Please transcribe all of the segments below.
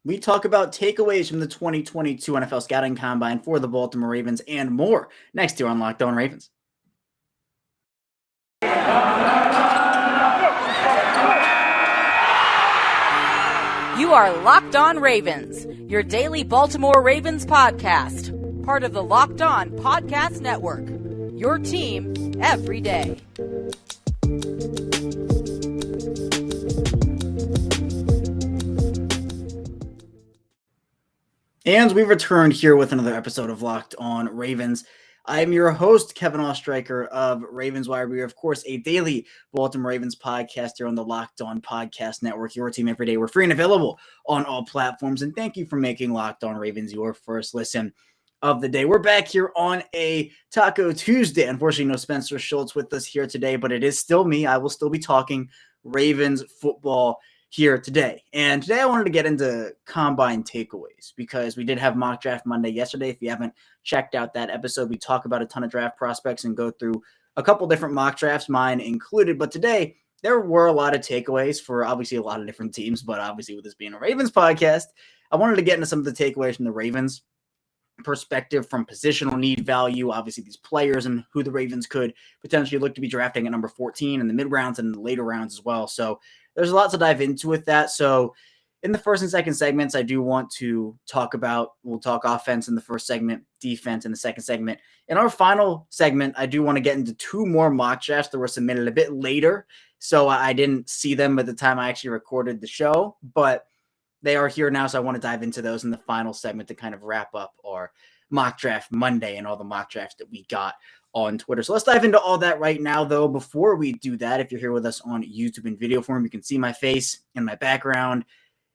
We talk about takeaways from the 2022 NFL Scouting Combine for the Baltimore Ravens and more next year on Locked On Ravens. You are Locked On Ravens, your daily Baltimore Ravens podcast, part of the Locked On Podcast Network, your team every day. And we've returned here with another episode of Locked On Ravens. I'm your host, Kevin Ostreicher of Ravens Wire. We are, of course, a daily Baltimore Ravens podcast here on the Locked On Podcast Network, your team every day. We're free and available on all platforms. And thank you for making Locked On Ravens your first listen of the day. We're back here on a Taco Tuesday. Unfortunately, no Spencer Schultz with us here today, but it is still me. I will still be talking Ravens football here today. And today I wanted to get into combine takeaways because we did have mock draft Monday yesterday. If you haven't checked out that episode, we talk about a ton of draft prospects and go through a couple different mock drafts, mine included. But today there were a lot of takeaways for obviously a lot of different teams, but obviously with this being a Ravens podcast, I wanted to get into some of the takeaways from the Ravens perspective from positional need value, obviously these players and who the Ravens could potentially look to be drafting at number 14 in the mid rounds and the later rounds as well. So there's a lot to dive into with that. So in the first and second segments, I do want to we'll talk offense in the first segment, defense in the second segment. In our final segment, I do want to get into two more mock drafts that were submitted a bit later. So I didn't see them at the time I actually recorded the show, but they are here now, so I want to dive into those in the final segment to kind of wrap up our mock draft Monday and all the mock drafts that we got on Twitter. So let's dive into all that right now, though. Before we do that, if you're here with us on YouTube in video form, you can see my face and my background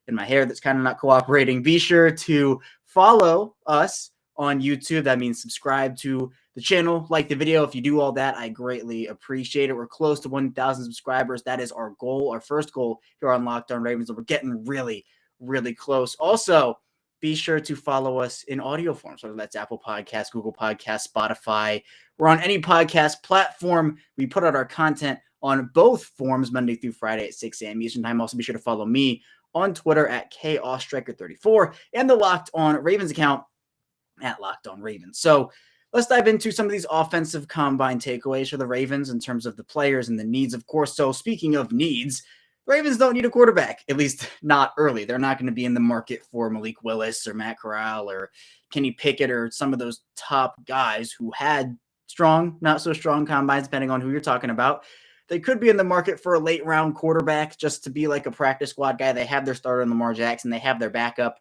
and my hair that's kind of not cooperating. Be sure to follow us on YouTube. That means subscribe to the channel, like the video. If you do all that, I greatly appreciate it. We're close to 1,000 subscribers. That is our goal, our first goal here on Locked On Ravens. We're getting really close. Also, be sure to follow us in audio form. So that's Apple Podcasts, Google Podcasts, Spotify. We're on any podcast platform. We put out our content on both forms Monday through Friday at 6 a.m. Eastern Time. Also, be sure to follow me on Twitter at KOstriker34 and the Locked On Ravens account at Locked On Ravens. So let's dive into some of these offensive combine takeaways for the Ravens in terms of the players and the needs, of course. So speaking of needs, the Ravens don't need a quarterback, at least not early. They're not going to be in the market for Malik Willis or Matt Corral or Kenny Pickett or some of those top guys who had strong, not so strong combines, depending on who you're talking about. They could be in the market for a late round quarterback just to be like a practice squad guy. They have their starter in Lamar Jackson. They have their backup.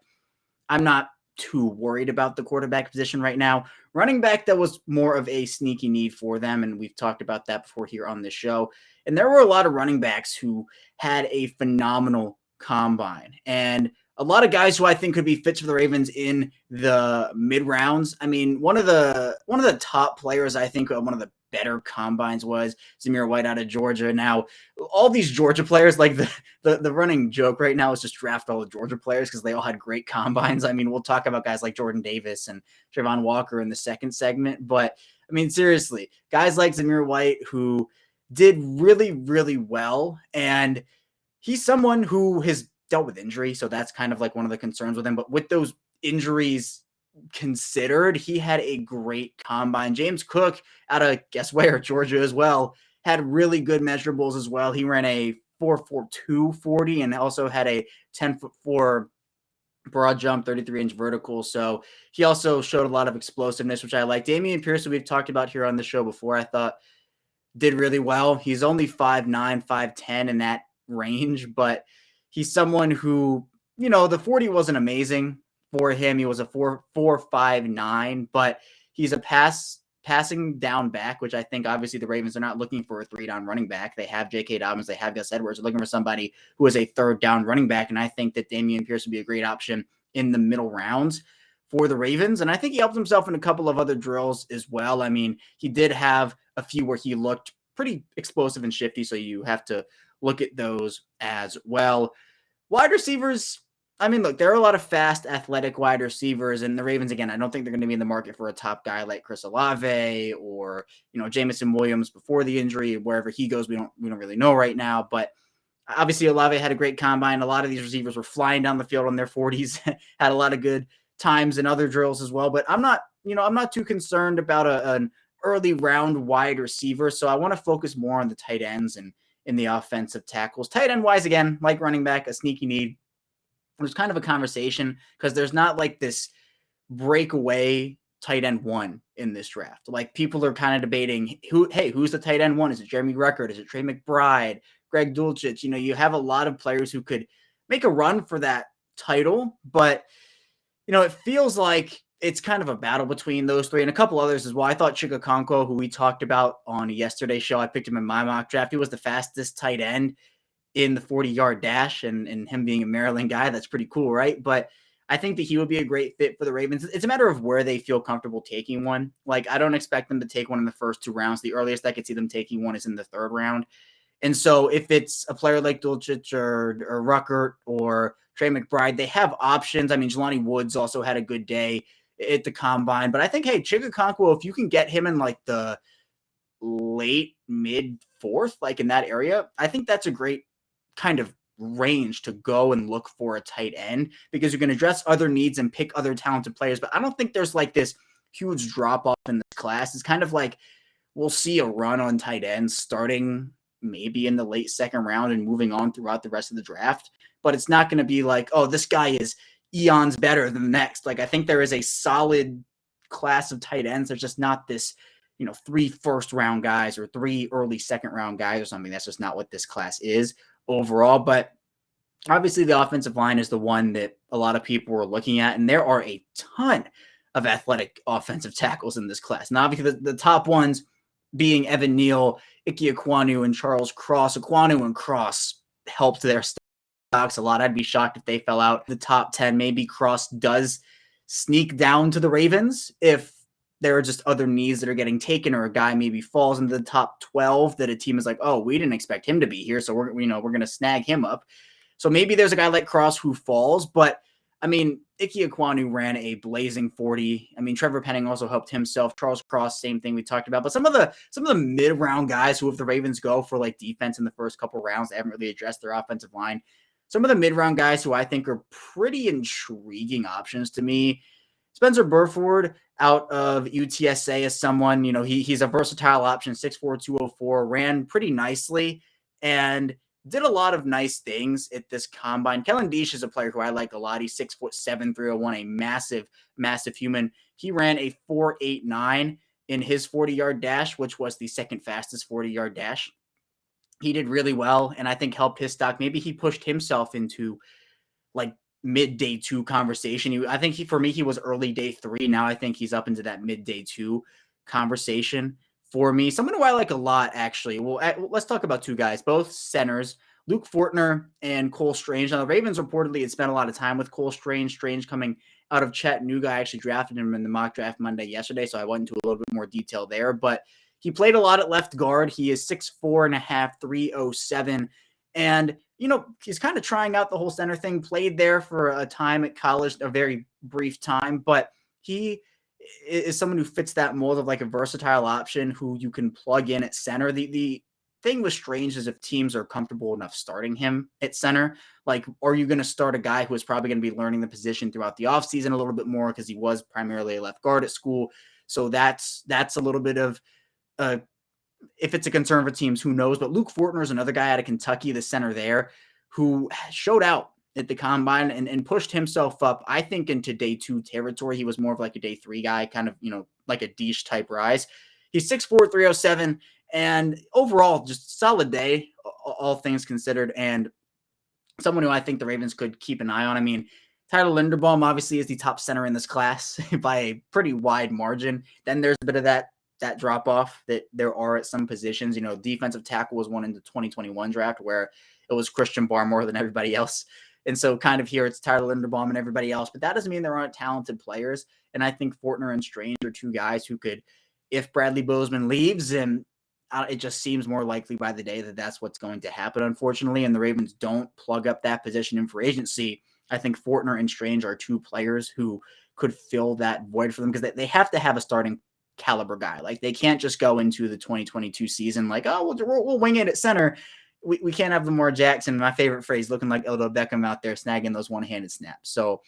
I'm not too worried about the quarterback position right now. Running back, that was more of a sneaky need for them, and we've talked about that before here on this show. And there were a lot of running backs who had a phenomenal combine, and a lot of guys who I think could be fits for the Ravens in the mid rounds. I mean, one of the top players, I think one of the better combines was Zamir White out of Georgia. Now, all these Georgia players, like the running joke right now is just draft all the Georgia players because they all had great combines. I mean, we'll talk about guys like Jordan Davis and Trayvon Walker in the second segment, but I mean, seriously, guys like Zamir White who did really well, and he's someone who has dealt with injury, so that's kind of like one of the concerns with him. But with those injuries considered, he had a great combine. James Cook out of guess where, Georgia as well, had really good measurables as well. He ran a 4.42 40 and also had a 10'4" broad jump, 33-inch vertical. So he also showed a lot of explosiveness, which I like. Dameon Pierce, who we've talked about here on the show before, I thought did really well. He's only 5'9", 5'10" in that range, but he's someone who, the 40 wasn't amazing for him. He was a 4.59, but he's a passing down back, which I think obviously the Ravens are not looking for a 3-down running back. They have J.K. Dobbins, they have Gus Edwards. They're looking for somebody who is a 3rd down running back, and I think that Dameon Pierce would be a great option in the middle rounds for the Ravens. And I think he helped himself in a couple of other drills as well. I mean, he did have a few where he looked pretty explosive and shifty, so you have to look at those as well. Wide receivers, I mean, look, there are a lot of fast, athletic wide receivers, and the Ravens, again, I don't think they're going to be in the market for a top guy like Chris Olave or, Jamison Williams before the injury. Wherever he goes, we don't really know right now, but Obviously, Olave had a great combine. A lot of these receivers were flying down the field on their 40s, had a lot of good times in other drills as well. But I'm not too concerned about an early round wide receiver. So I want to focus more on the tight ends and in the offensive tackles. Tight end wise, again, like running back, a sneaky need. There's kind of a conversation because there's not like this breakaway tight end one in this draft. Like people are kind of debating who's the tight end one? Is it Jeremy Ruckert? Is it Trey McBride? Greg Dulcich? You have a lot of players who could make a run for that title, but it feels like it's kind of a battle between those three and a couple others as well. I thought Chigakonkwo, who we talked about on yesterday's show, I picked him in my mock draft. He was the fastest tight end in the 40-yard dash, and him being a Maryland guy, that's pretty cool, right? But I think that he would be a great fit for the Ravens. It's a matter of where they feel comfortable taking one. Like, I don't expect them to take one in the first 2 rounds. The earliest I could see them taking one is in the 3rd round. And so if it's a player like Dulcich or Ruckert or Trey McBride, they have options. I mean, Jelani Woods also had a good day at the combine. But I think, hey, Chigakonkwo, if you can get him in like the late, mid 4th, like in that area, I think that's a great kind of range to go and look for a tight end because you're going to address other needs and pick other talented players. But I don't think there's like this huge drop off in this class. It's kind of like we'll see a run on tight ends starting maybe in the late 2nd round and moving on throughout the rest of the draft. But it's not going to be like, oh, this guy is eons better than the next. Like, I think there is a solid class of tight ends. There's just not this 3 first-round guys or 3 early 2nd-round guys or something. That's just not what this class is overall. But obviously the offensive line is the one that a lot of people were looking at, and there are a ton of athletic offensive tackles in this class. And obviously the top ones being Evan Neal, Ike Ekwonu, and Charles Cross. Ekwonu and Cross helped their stocks a lot. I'd be shocked if they fell out the top 10. Maybe Cross does sneak down to the Ravens if there are just other needs that are getting taken, or a guy maybe falls into the top 12 that a team is like, oh, we didn't expect him to be here, so we're going to snag him up. So maybe there's a guy like Cross who falls, but I mean, Ike Ekwonu ran a blazing 40. I mean, Trevor Penning also helped himself. Charles Cross, same thing we talked about. But some of the mid-round guys who, if the Ravens go for like defense in the first couple rounds, they haven't really addressed their offensive line. Some of the mid-round guys who I think are pretty intriguing options to me. Spencer Burford out of UTSA is someone, he's a versatile option, 6'4", 204, ran pretty nicely and did a lot of nice things at this combine. Kellen Diesch is a player who I like a lot. He's 6'7", 301, a massive, massive human. He ran a 4.89 in his 40-yard dash, which was the 2nd fastest 40-yard dash. He did really well, and I think helped his stock. Maybe he pushed himself into like mid day 2 conversation. I think for me, he was early day 3. Now I think he's up into that mid day 2 conversation for me. Someone who I like a lot, actually. Well, let's talk about 2 guys, both centers, Luke Fortner and Cole Strange. Now, the Ravens reportedly had spent a lot of time with Cole Strange. Strange coming out of Chattanooga. I actually drafted him in the mock draft Monday yesterday, so I went into a little bit more detail there. But he played a lot at left guard. He is 6'4.5", 307. And, he's kind of trying out the whole center thing, played there for a time at college, a very brief time, but he is someone who fits that mold of like a versatile option who you can plug in at center. The thing with Strange is if teams are comfortable enough starting him at center, like, are you going to start a guy who is probably going to be learning the position throughout the offseason a little bit more because he was primarily a left guard at school. So that's a little bit of if it's a concern for teams, who knows? But Luke Fortner is another guy out of Kentucky, the center there, who showed out at the combine and pushed himself up, I think, into day 2 territory. He was more of like a day 3 guy, kind of, like a Diesch type rise. He's 6'4", 307, and overall, just solid day, all things considered, and someone who I think the Ravens could keep an eye on. I mean, Tyler Linderbaum obviously is the top center in this class by a pretty wide margin. Then there's a bit of that drop off that there are at some positions. Defensive tackle was one in the 2021 draft where it was Christian Barr more than everybody else. And so kind of here it's Tyler Linderbaum and everybody else, but that doesn't mean there aren't talented players. And I think Fortner and Strange are 2 guys who could, if Bradley Bozeman leaves, and it just seems more likely by the day that that's what's going to happen, unfortunately, and the Ravens don't plug up that position in free agency, I think Fortner and Strange are 2 players who could fill that void for them because they have to have a starting caliber guy. Like, they can't just go into the 2022 season like, oh, we'll wing it at center we can't have Lamar Jackson, my favorite phrase, looking like Odell Beckham out there snagging those one-handed snaps. So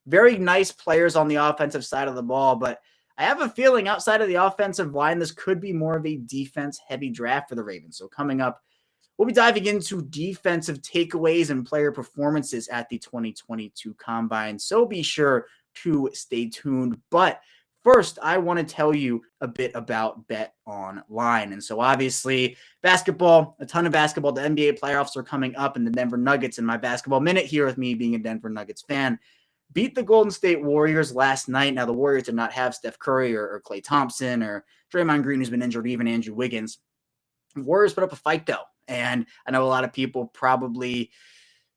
very nice players on the offensive side of the ball, but I have a feeling outside of the offensive line, this could be more of a defense-heavy draft for the Ravens. So coming up, we'll be diving into defensive takeaways and player performances at the 2022 Combine. So be sure to stay tuned. But first, I want to tell you a bit about Bet Online. And so obviously, basketball, a ton of basketball. The NBA playoffs are coming up, and the Denver Nuggets in my basketball minute here with me being a Denver Nuggets fan beat the Golden State Warriors last night. Now, the Warriors did not have Steph Curry or Klay Thompson or Draymond Green, who's been injured, even Andrew Wiggins. The Warriors put up a fight, though. And I know a lot of people probably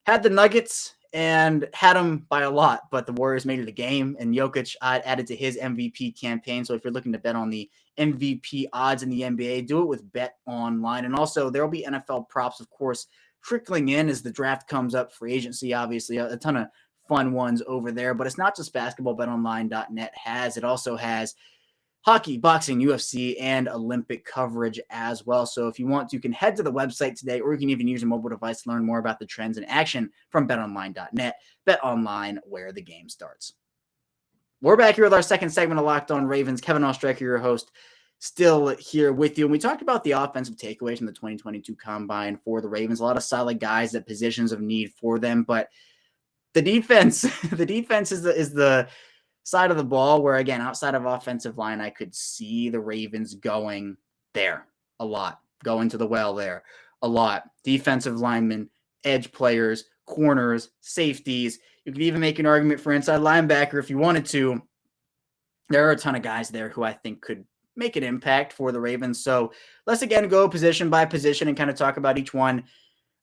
had the Nuggets and had them by a lot, but the Warriors made it a game, and Jokic added to his MVP campaign. So if you're looking to bet on the MVP odds in the NBA, do it with Bet Online. And also, there will be NFL props, of course, trickling in as the draft comes up, free agency, obviously, a ton of fun ones over there. But it's not just basketball. BetOnline.net it also has hockey, boxing, UFC, and Olympic coverage as well. So if you want to, you can head to the website today, or you can even use your mobile device to learn more about the trends in action from betonline.net. Bet Online, where the game starts. We're back here with our second segment of Locked On Ravens. Kevin Oestreicher, your host, still here with you. And we talked about the offensive takeaways from the 2022 Combine for the Ravens. A lot of solid guys at positions of need for them, but the defense is the side of the ball where, again, outside of offensive line, I could see the Ravens going there a lot, going to the well there a lot. Defensive linemen, edge players, corners, safeties. You could even make an argument for inside linebacker if you wanted to. There are a ton of guys there who I think could make an impact for the Ravens. So let's again go position by position and kind of talk about each one.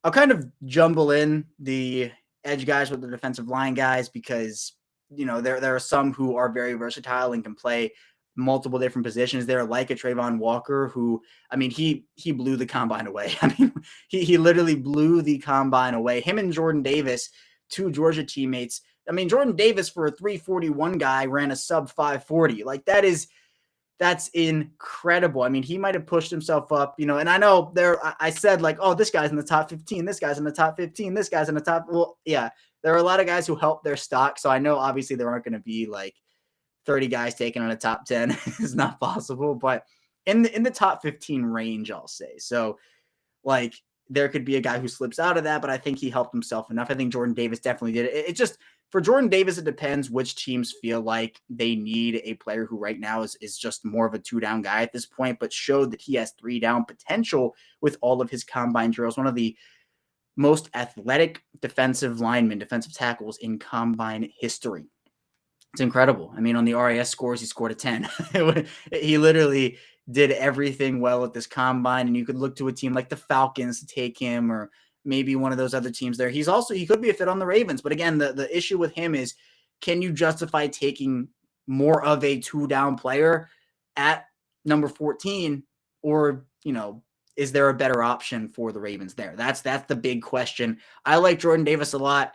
I'll kind of jumble in the edge guys with the defensive line guys because, you know, there are some who are very versatile and can play multiple different positions there, like a Trayvon Walker, who, I mean, he blew the combine away. I mean, he literally blew the combine away. Him and Jordan Davis, two Georgia teammates. I mean, Jordan Davis, for a 341 guy, ran a sub 540. Like, that's incredible. I mean, he might have pushed himself up, you know, and I know I said like, oh, this guy's in the top 15, this guy's in the top 15, this guy's in the top. Well, yeah, there are a lot of guys who help their stock. So I know obviously there aren't going to be like 30 guys taken in a top 10. It's not possible, but in the top 15 range, I'll say. So like, there could be a guy who slips out of that, but I think he helped himself enough. I think Jordan Davis definitely did it. It just, for Jordan Davis, it depends which teams feel like they need a player who right now is just more of a 2-down guy at this point, but showed that he has 3-down potential with all of his combine drills. One of the most athletic defensive tackles in combine history. It's incredible. I mean, on the RAS scores, he scored a 10. He literally did everything well at this combine, and you could look to a team like the Falcons to take him, or maybe one of those other teams there. He could be a fit on the Ravens. But again, the issue with him is, can you justify taking more of a 2-down player at number 14? Or, you know, is there a better option for the Ravens there? That's the big question. I like Jordan Davis a lot.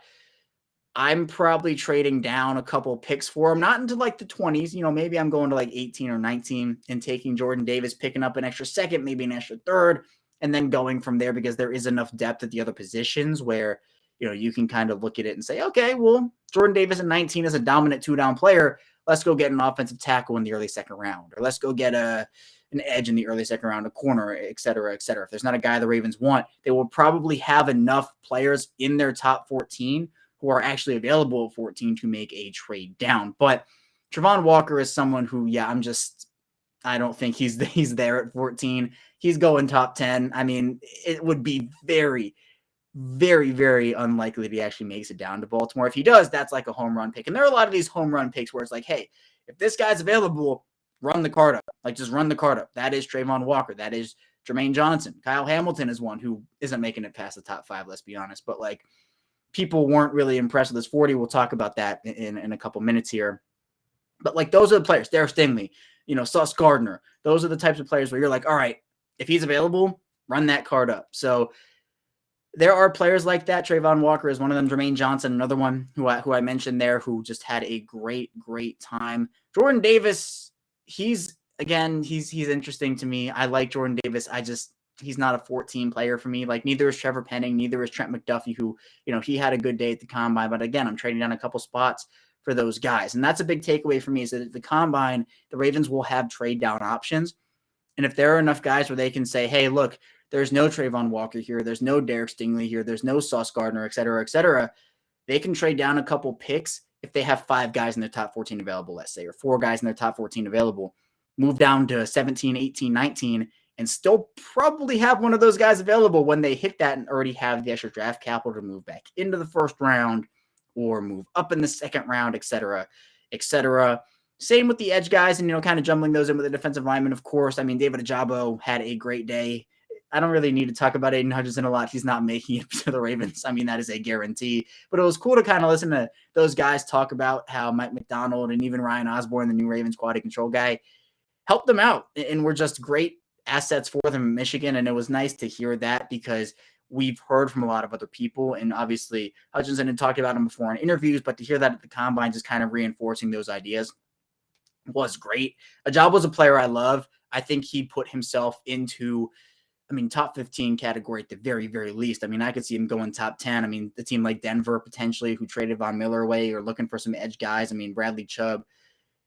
I'm probably trading down a couple picks for him, not into like the 20s. You know, maybe I'm going to like 18 or 19 and taking Jordan Davis, picking up an extra second, maybe an extra third, and then going from there, because there is enough depth at the other positions where, you know, you can kind of look at it and say, okay, well, Jordan Davis at 19 is a dominant 2-down player. Let's go get an offensive tackle in the early second round, or let's go get an edge in the early second round, a corner, et cetera, et cetera. If there's not a guy the Ravens want, they will probably have enough players in their top 14 who are actually available at 14 to make a trade down. But Trayvon Walker is someone who, I don't think he's there at 14. He's going top 10. I mean, it would be very, very, very unlikely that he actually makes it down to Baltimore. If he does, that's like a home run pick. And there are a lot of these home run picks where it's like, hey, if this guy's available, run the card up. Like, just run the card up. That is Trayvon Walker. That is Jermaine Johnson. Kyle Hamilton is one who isn't making it past the top 5, let's be honest. But like, people weren't really impressed with this 40. We'll talk about that in a couple minutes here. But like, those are the players. Derek Stingley, you know, Sauce Gardner. Those are the types of players where you're like, all right, if he's available, run that card up. So there are players like that. Trayvon Walker is one of them. Jermaine Johnson, another one who I mentioned there, who just had a great, great time. Jordan Davis, he's interesting to me. I like Jordan Davis. he's not a 14 player for me. Like neither is Trevor Penning, neither is Trent McDuffie, who, he had a good day at the combine. But again, I'm trading down a couple spots for those guys. And that's a big takeaway for me, is that at the combine, the Ravens will have trade down options. And if there are enough guys where they can say, hey, look, there's no Trayvon Walker here, there's no Derek Stingley here, there's no Sauce Gardner, et cetera, they can trade down a couple picks if they have 5 guys in their top 14 available, let's say, or 4 guys in their top 14 available, move down to 17, 18, 19, and still probably have one of those guys available when they hit that and already have the extra draft capital to move back into the first round or move up in the second round, et cetera, et cetera. Same with the edge guys and, kind of jumbling those in with the defensive linemen, of course. I mean, David Ajabo had a great day. I don't really need to talk about Aiden Hutchinson a lot. He's not making it to the Ravens. I mean, that is a guarantee. But it was cool to kind of listen to those guys talk about how Mike McDonald and even Ryan Osborne, the new Ravens quality control guy, helped them out and were just great assets for them in Michigan. And it was nice to hear that, because we've heard from a lot of other people. And obviously, Hutchinson had talked about him before in interviews, but to hear that at the combine, just kind of reinforcing those ideas, was great. Ajabo was a player I love. I think he put himself into, top 15 category at the very, very least. I could see him going top 10. The team like Denver, potentially, who traded Von Miller away or looking for some edge guys. Bradley Chubb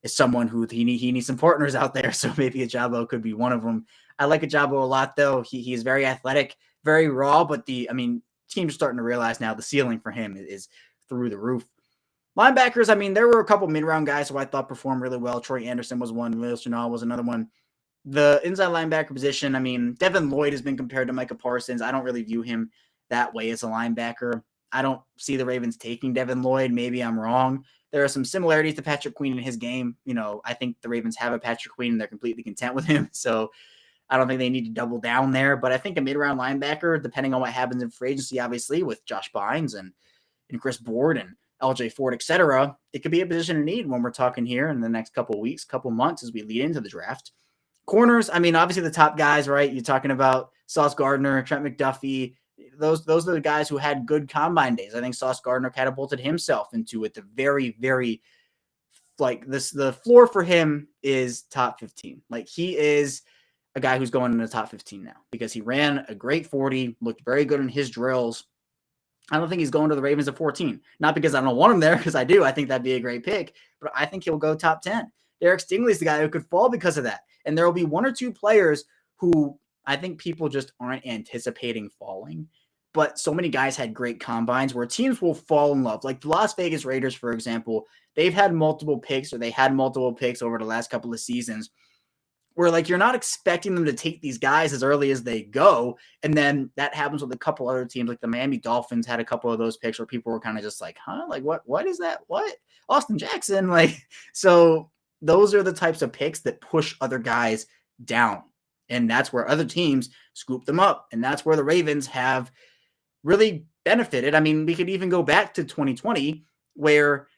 is someone who he needs some partners out there. So maybe Ajabo could be one of them. I like Ajabo a lot, though. He is very athletic, very raw, but teams are starting to realize now the ceiling for him is through the roof. Linebackers, there were a couple mid-round guys who I thought performed really well. Troy Anderson was one. Lil Chenal was another one. The inside linebacker position, Devin Lloyd has been compared to Micah Parsons. I don't really view him that way as a linebacker. I don't see the Ravens taking Devin Lloyd. Maybe I'm wrong. There are some similarities to Patrick Queen in his game. I think the Ravens have a Patrick Queen and they're completely content with him. So I don't think they need to double down there. But I think a mid-round linebacker, depending on what happens in free agency, obviously, with Josh Bynes and Chris Board and LJ Ford, et cetera, it could be a position of need when we're talking here in the next couple of weeks, couple months as we lead into the draft. Corners, obviously the top guys, right? You're talking about Sauce Gardner, Trent McDuffie. Those are the guys who had good combine days. I think Sauce Gardner catapulted himself into it. The very, very, the floor for him is top 15. He is a guy who's going in the top 15 now because he ran a great 40, looked very good in his drills. I don't think he's going to the Ravens at 14. Not because I don't want him there, because I do. I think that'd be a great pick, but I think he'll go top 10. Derek Stingley's the guy who could fall because of that. And there will be 1 or 2 players who I think people just aren't anticipating falling. But so many guys had great combines where teams will fall in love. Like the Las Vegas Raiders, for example, they've had multiple picks, or they had multiple picks over the last couple of seasons, where you're not expecting them to take these guys as early as they go. And then that happens with a couple other teams, like the Miami Dolphins had a couple of those picks where people were kind of just like, huh? What is that? What? Austin Jackson? So those are the types of picks that push other guys down. And that's where other teams scoop them up. And that's where the Ravens have really benefited. We could even go back to 2020 where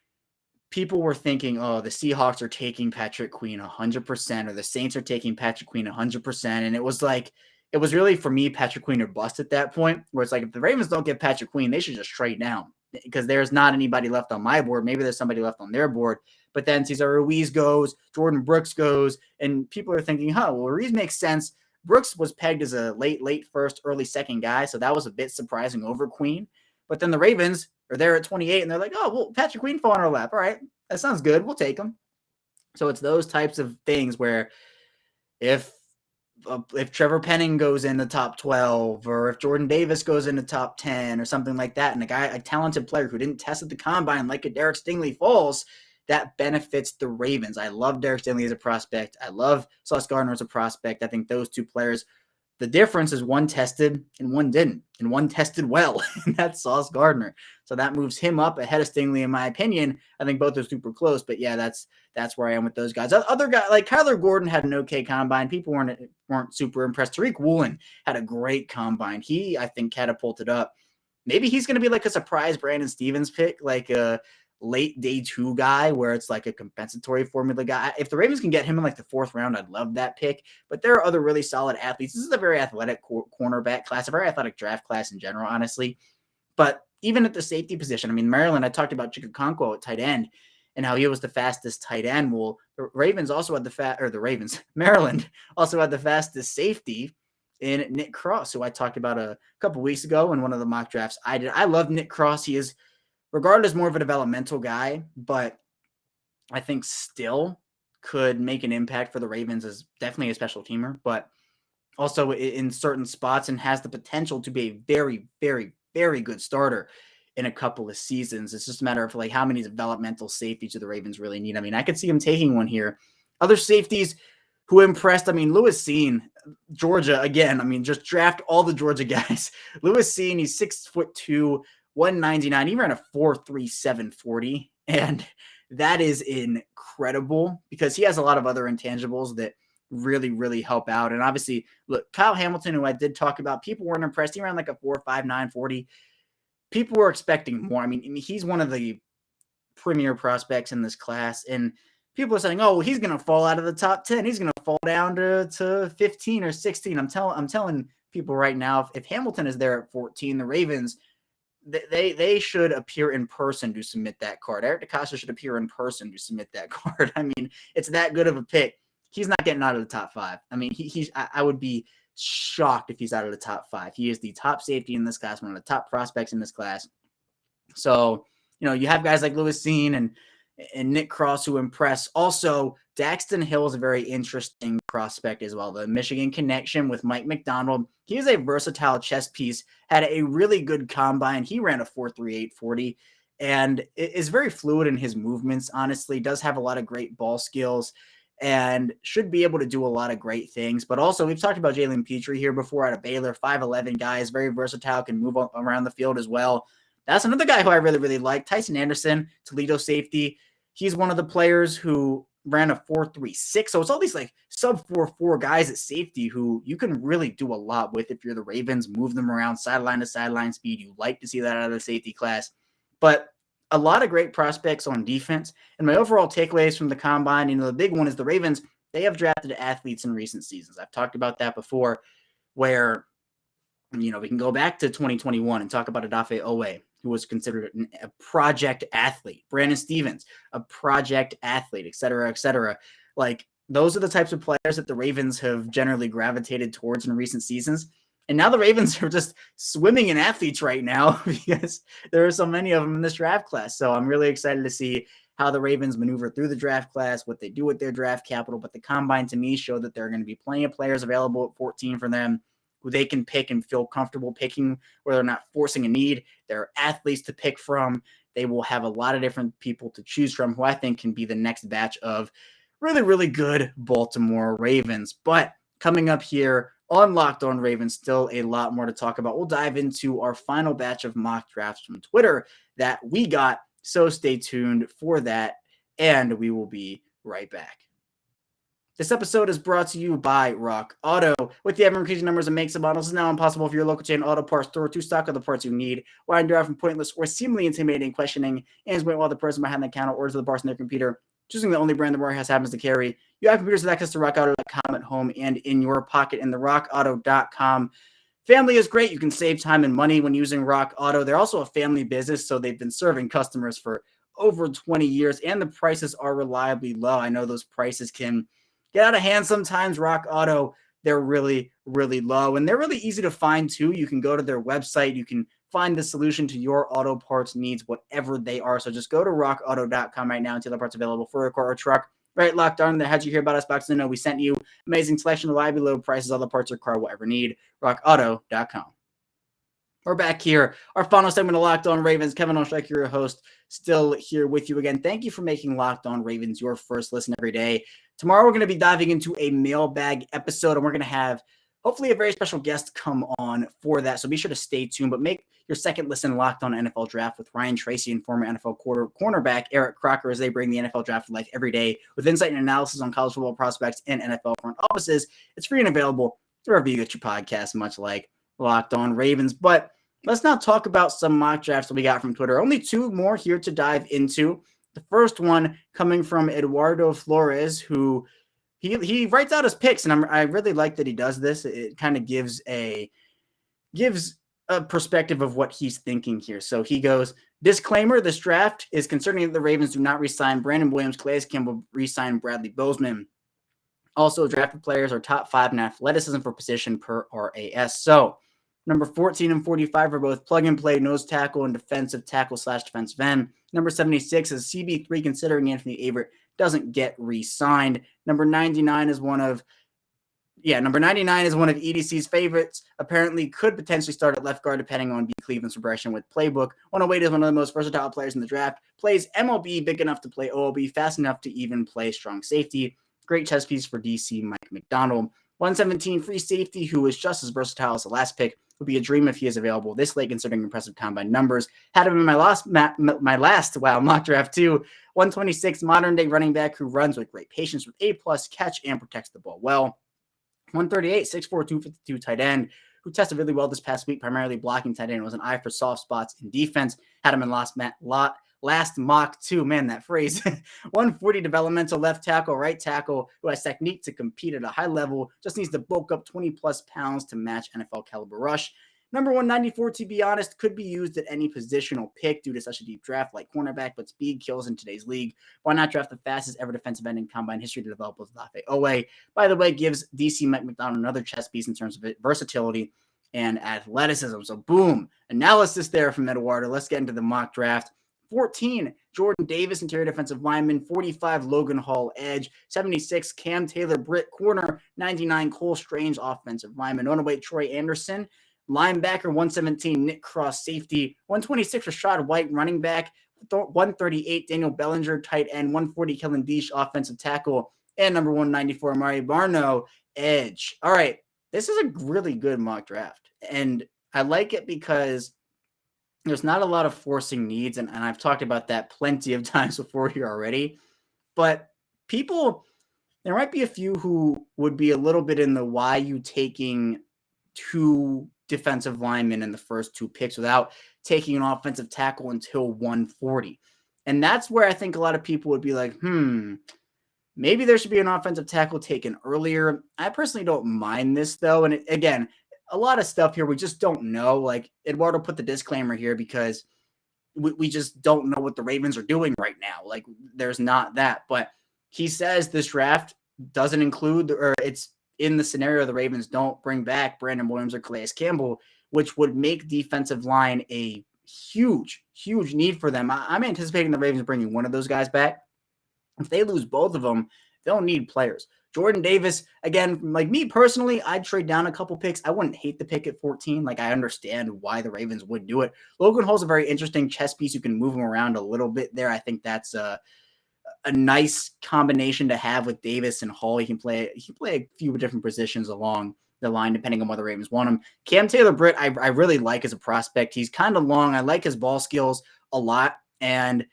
people were thinking, oh, the Seahawks are taking Patrick Queen 100%, or the Saints are taking Patrick Queen 100%. And it was really, for me, Patrick Queen or bust at that point, where it's if the Ravens don't get Patrick Queen, they should just trade down, because there's not anybody left on my board. Maybe there's somebody left on their board. But then Cesar Ruiz goes, Jordan Brooks goes, and people are thinking, Ruiz makes sense. Brooks was pegged as a late first, early second guy, so that was a bit surprising over Queen. But then the Ravens are there at 28, and they're like, oh, well, Patrick Queen fall on our lap. All right, that sounds good. We'll take him. So it's those types of things where if Trevor Penning goes in the top 12, or if Jordan Davis goes in the top 10 or something like that, and a talented player who didn't test at the combine like a Derek Stingley falls, that benefits the Ravens. I love Derek Stingley as a prospect. I love Sauce Gardner as a prospect. I think those two players, the difference is one tested and one didn't, and one tested well, and that's Sauce Gardner. So that moves him up ahead of Stingley, in my opinion. I think both are super close, but yeah, that's where I am with those guys. Other guys, like Kyler Gordon, had an okay combine. People weren't super impressed. Tariq Woolen had a great combine. He, I think, catapulted up. Maybe he's going to be like a surprise Brandon Stevens pick, like a late day 2 guy where it's like a compensatory formula guy. If the Ravens can get him in the 4th round, I'd love that pick. But there are other really solid athletes. This is a very athletic cornerback class, a very athletic draft class in general, honestly. But even at the safety position, Maryland, I talked about Chikakonkwo at tight end and how he was the fastest tight end. Well, the Ravens also had Maryland also had the fastest safety in Nick Cross, who I talked about a couple weeks ago in one of the mock drafts I did. I love Nick Cross. He is regarded as more of a developmental guy, but I think still could make an impact for the Ravens as definitely a special teamer, but also in certain spots and has the potential to be a very, very, very good starter in a couple of seasons. It's just a matter of like how many developmental safeties do the Ravens really need. I mean, I could see him taking one here. Other safeties who impressed, I mean, Lewis Cine, Georgia, again, I mean, just draft all the Georgia guys. Lewis Cine, he's 6'2", 199. He ran a 4.37 40, and that is incredible because he has a lot of other intangibles that really, really help out. And obviously, look, Kyle Hamilton, who I did talk about, people weren't impressed. He ran like a 4.59 40. People were expecting more. I mean, he's one of the premier prospects in this class, and people are saying, "Oh, he's going to fall out of the top 10. He's going to fall down to 15 or 16." I'm telling people right now, if Hamilton is there at 14, the Ravens they should appear in person to submit that card. Eric DeCosta should appear in person to submit that card. I mean, it's that good of a pick. He's not getting out of the top 5. I mean, I would be shocked if he's out of the top 5. He is the top safety in this class, one of the top prospects in this class. So, you have guys like Lewis Cine and Nick Cross who impress. Also, Daxton Hill is a very interesting prospect as well. The Michigan connection with Mike McDonald. He is a versatile chess piece, had a really good combine. He ran a 4.38 40 and is very fluid in his movements, honestly. Does have a lot of great ball skills and should be able to do a lot of great things. But also, we've talked about Jalen Petrie here before out of Baylor, 5'11 guy, is very versatile, can move around the field as well. That's another guy who I really, really like. Tyson Anderson, Toledo safety. He's one of the players who ran a 4.36. So it's all these like sub 4.4 guys at safety who you can really do a lot with if you're the Ravens, move them around sideline to sideline speed. You like to see that out of the safety class. But a lot of great prospects on defense. And my overall takeaways from the combine, the big one is the Ravens, they have drafted athletes in recent seasons. I've talked about that before, where we can go back to 2021 and talk about Odafe Owe, who was considered a project athlete. Brandon Stevens, a project athlete, et cetera, et cetera. Like, those are the types of players that the Ravens have generally gravitated towards in recent seasons. And now the Ravens are just swimming in athletes right now because there are so many of them in this draft class. So I'm really excited to see how the Ravens maneuver through the draft class, what they do with their draft capital. But the combine, to me, showed that there are going to be plenty of players available at 14 for them who they can pick and feel comfortable picking, where they're not forcing a need. There are athletes to pick from. They will have a lot of different people to choose from who I think can be the next batch of really, really good Baltimore Ravens. But coming up here on Locked On Ravens, still a lot more to talk about. We'll dive into our final batch of mock drafts from Twitter that we got. So stay tuned for that, and we will be right back. This episode is brought to you by Rock Auto. With the ever-increasing numbers of makes and models, it's now impossible for your local chain auto parts store to stock all the parts you need. Why endure from pointless or seemingly intimidating questioning and wait while the person behind the counter orders the parts on their computer, choosing the only brand the warehouse happens to carry. You have computers with access to rockauto.com at home and in your pocket, and the rockauto.com family is great. You can save time and money when using Rock Auto. They're also a family business, so they've been serving customers for over 20 years, and the prices are reliably low. I know those prices can get out of hand sometimes. Rock Auto, they're really, really low, and they're really easy to find too. You can go to their website. You can find the solution to your auto parts needs, whatever they are. So just go to rockauto.com right now and see the parts available for a car or truck. Right, Locked On, how'd you hear about us? Box to know we sent you. Amazing selection, reliably low prices, all the parts your car will ever need. rockauto.com. We're back here. Our final segment of Locked On Ravens. Kevin Ostrike, your host, still here with you again. Thank you for making Locked On Ravens your first listen every day. Tomorrow, we're going to be diving into a mailbag episode, and we're going to have hopefully a very special guest come on for that. So be sure to stay tuned, but make your second listen Locked On NFL Draft with Ryan Tracy and former NFL cornerback Eric Crocker as they bring the NFL Draft to life every day with insight and analysis on college football prospects and NFL front offices. It's free and available wherever you get your podcast, much like Locked On Ravens. But let's now talk about some mock drafts that we got from Twitter. Only two more here to dive into. The first one coming from Eduardo Flores, who he writes out his picks, and I really like that he does this. It kind of gives a perspective of what he's thinking here. So he goes, disclaimer, this draft is concerning that the Ravens do not re-sign Brandon Williams, Calais Campbell, re-sign Bradley Bozeman. Also, drafted players are top 5 in athleticism for position per RAS. So, number 14 and 45 are both plug and play nose tackle and defensive tackle / defensive end. Number 76 is CB3, considering Anthony Averett doesn't get re-signed. Number 99 is one of EDC's favorites. Apparently could potentially start at left guard depending on B. Cleveland's progression with playbook. 108 is one of the most versatile players in the draft. Plays MLB, big enough to play OLB, fast enough to even play strong safety. Great chess piece for DC Mike McDonald. 117 free safety, who is just as versatile as the last pick. Would be a dream if he is available this late, considering impressive combine numbers. Had him in my last mock draft too. 126 modern day running back who runs with great patience with A+ catch and protects the ball well. 138, 6'4", 252 tight end, who tested really well this past week, primarily blocking tight end. It was an eye for soft spots in defense. Had him in last mock too. Man, that phrase. 140 developmental left tackle, right tackle, who has technique to compete at a high level, just needs to bulk up 20+ pounds to match NFL caliber rush. Number 194, to be honest, could be used at any positional pick due to such a deep draft like cornerback, but speed kills in today's league. Why not draft the fastest ever defensive end in combine history to develop with Lafe Owe? By the way, gives DC Mike McDonald another chess piece in terms of versatility and athleticism. So boom, analysis there from Eduardo. Let's get into the mock draft. 14, Jordan Davis, interior defensive lineman. 45, Logan Hall, edge. 76, Cam Taylor-Britt, corner. 99, Cole Strange, offensive lineman. 108, Troy Anderson, linebacker. 117, Nick Cross, safety. 126, Rashad White, running back. 138, Daniel Bellinger, tight end. 140, Kellen Diesch, offensive tackle. And number 194, Amari Barno, edge. All right, this is a really good mock draft. And I like it because there's not a lot of forcing needs, and I've talked about that plenty of times before here already. But there might be a few who would be a little bit in the why you taking 2 defensive linemen in the first 2 picks without taking an offensive tackle until 140. And that's where I think a lot of people would be like, maybe there should be an offensive tackle taken earlier. I personally don't mind this, though. And again, a lot of stuff here we just don't know. Like, Eduardo put the disclaimer here because we just don't know what the Ravens are doing right now. Like, there's not that. But he says this draft doesn't include, or it's in the scenario the Ravens don't bring back Brandon Williams or Calais Campbell, which would make defensive line a huge, huge need for them. I'm anticipating the Ravens bringing one of those guys back. If they lose both of them, they'll need players. Jordan Davis, again, like me personally, I'd trade down a couple picks. I wouldn't hate the pick at 14. Like, I understand why the Ravens would do it. Logan Hall's a very interesting chess piece. You can move him around a little bit there. I think that's a nice combination to have with Davis and Hall. He can play a few different positions along the line, depending on whether the Ravens want him. Cam Taylor-Britt, I really like as a prospect. He's kind of long. I like his ball skills a lot, and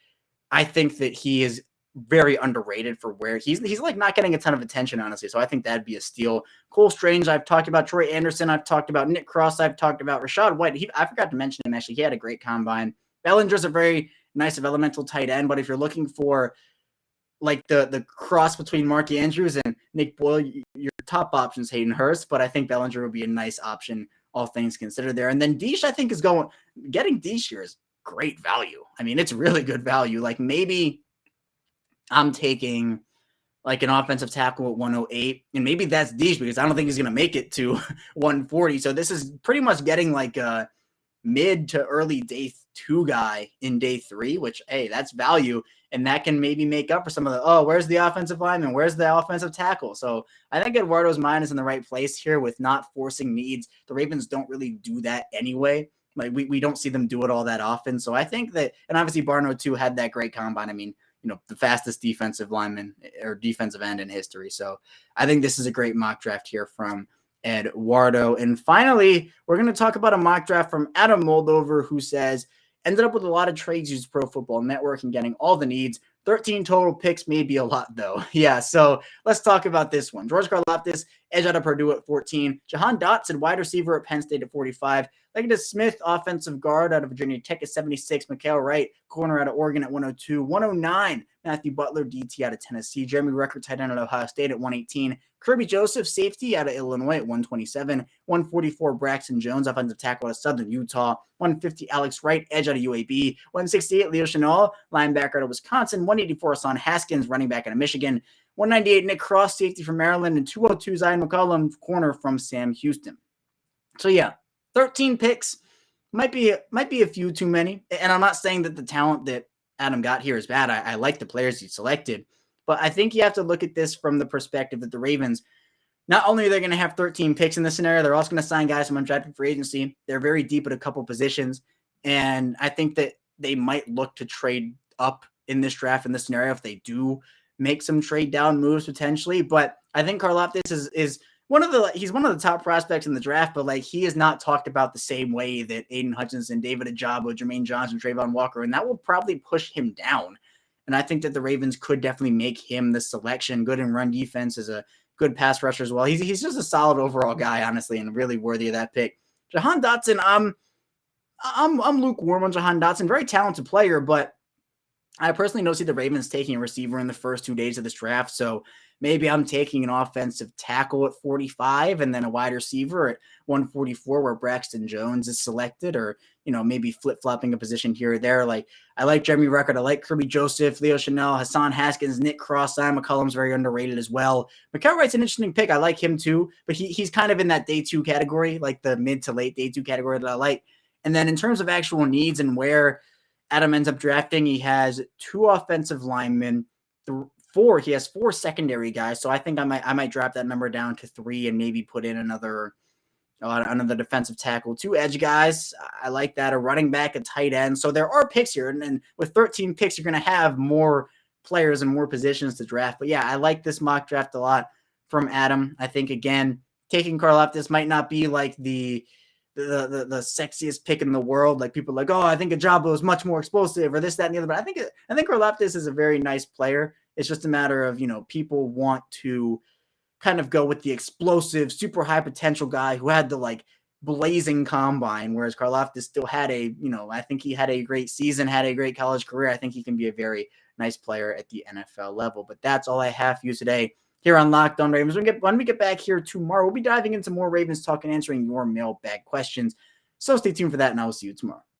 I think that he is very underrated for where he's like not getting a ton of attention, honestly. So I think that'd be a steal. Cole Strange, I've talked about. Troy Anderson, I've talked about. Nick Cross, I've talked about. Rashad White, I forgot to mention him, actually. He had a great combine. Bellinger's a very nice developmental tight end, but if you're looking for like the cross between Mark Andrews and Nick Boyle, your top option's Hayden Hurst, but I think Bellinger would be a nice option, all things considered there. And then Diesch, I think, getting Diesch here is great value. I mean, it's really good value. Like, maybe I'm taking like an offensive tackle at 108, and maybe that's Diesch because I don't think he's going to make it to 140. So this is pretty much getting like a mid to early day 2 guy in day 3, which, hey, that's value. And that can maybe make up for some of the, where's the offensive lineman? Where's the offensive tackle? So I think Eduardo's mind is in the right place here with not forcing needs. The Ravens don't really do that anyway. Like, we don't see them do it all that often. So I think that, and obviously Barno too had that great combine. I mean, the fastest defensive lineman or defensive end in history. So I think this is a great mock draft here from Eduardo. And finally, we're going to talk about a mock draft from Adam Moldover, who says, ended up with a lot of trades used Pro Football Network and getting all the needs. 13 total picks may be a lot, though. Yeah, so let's talk about this one. George Karlaftis, edge out of Purdue at 14. Jahan Dotson, wide receiver at Penn State at 45. Legatus Smith, offensive guard out of Virginia Tech at 76. Mikael Wright, corner out of Oregon at 102. 109, Matthew Butler, DT out of Tennessee. Jeremy Ruckert, tight end at Ohio State at 118. Kirby Joseph, safety out of Illinois at 127. 144, Braxton Jones, offensive tackle out of Southern Utah. 150, Alex Wright, edge out of UAB. 168, Leo Chenal, linebacker out of Wisconsin. 184, Hassan Haskins, running back out of Michigan. 198, Nick Cross, safety from Maryland. And 202, Zion McCollum, corner from Sam Houston. So yeah, 13 picks. Might be a few too many. And I'm not saying that the talent that Adam got here is bad. I like the players he selected. But I think you have to look at this from the perspective that the Ravens, not only are they going to have 13 picks in this scenario, they're also going to sign guys from undrafted free agency. They're very deep at a couple positions. And I think that they might look to trade up in this draft in this scenario if they do make some trade down moves potentially. But I think Karlaftis is he's one of the top prospects in the draft, but like he is not talked about the same way that Aiden Hutchinson, David Ajabo, Jermaine Johnson, Trayvon Walker, and that will probably push him down. And I think that the Ravens could definitely make him the selection. Good in run defense, as a good pass rusher as well. He's just a solid overall guy, honestly, and really worthy of that pick. Jahan Dotson, I'm lukewarm on Jahan Dotson. Very talented player, but I personally don't see the Ravens taking a receiver in the first 2 days of this draft. So maybe I'm taking an offensive tackle at 45 and then a wide receiver at 144 where Braxton Jones is selected, or, maybe flip-flopping a position here or there. Like, I like Jeremy Ruckert. I like Kirby Joseph, Leo Chenal, Hassan Haskins, Nick Cross, Simon McCollum's very underrated as well. Mikael Wright's an interesting pick. I like him too, but he's kind of in that day 2 category, like the mid to late day 2 category that I like. And then in terms of actual needs and where Adam ends up drafting, he has 2 offensive linemen, he has 4 secondary guys. So I think I might drop that number down to 3 and maybe put in another defensive tackle, 2 edge guys. I like that. A running back, a tight end. So there are picks here. And with 13 picks, you're going to have more players and more positions to draft. But yeah, I like this mock draft a lot from Adam. I think, again, taking Karlaftis might not be like the sexiest pick in the world. Like, people are like, oh, I think Ajabo is much more explosive or this, that, and the other. But I think Karlaftis is a very nice player. It's just a matter of, people want to kind of go with the explosive, super high potential guy who had the like blazing combine, whereas Karlaftis still had I think he had a great season, had a great college career. I think he can be a very nice player at the NFL level. But that's all I have for you today here on Locked On Ravens. When we get back here tomorrow, we'll be diving into more Ravens talk and answering your mailbag questions. So stay tuned for that, and I will see you tomorrow.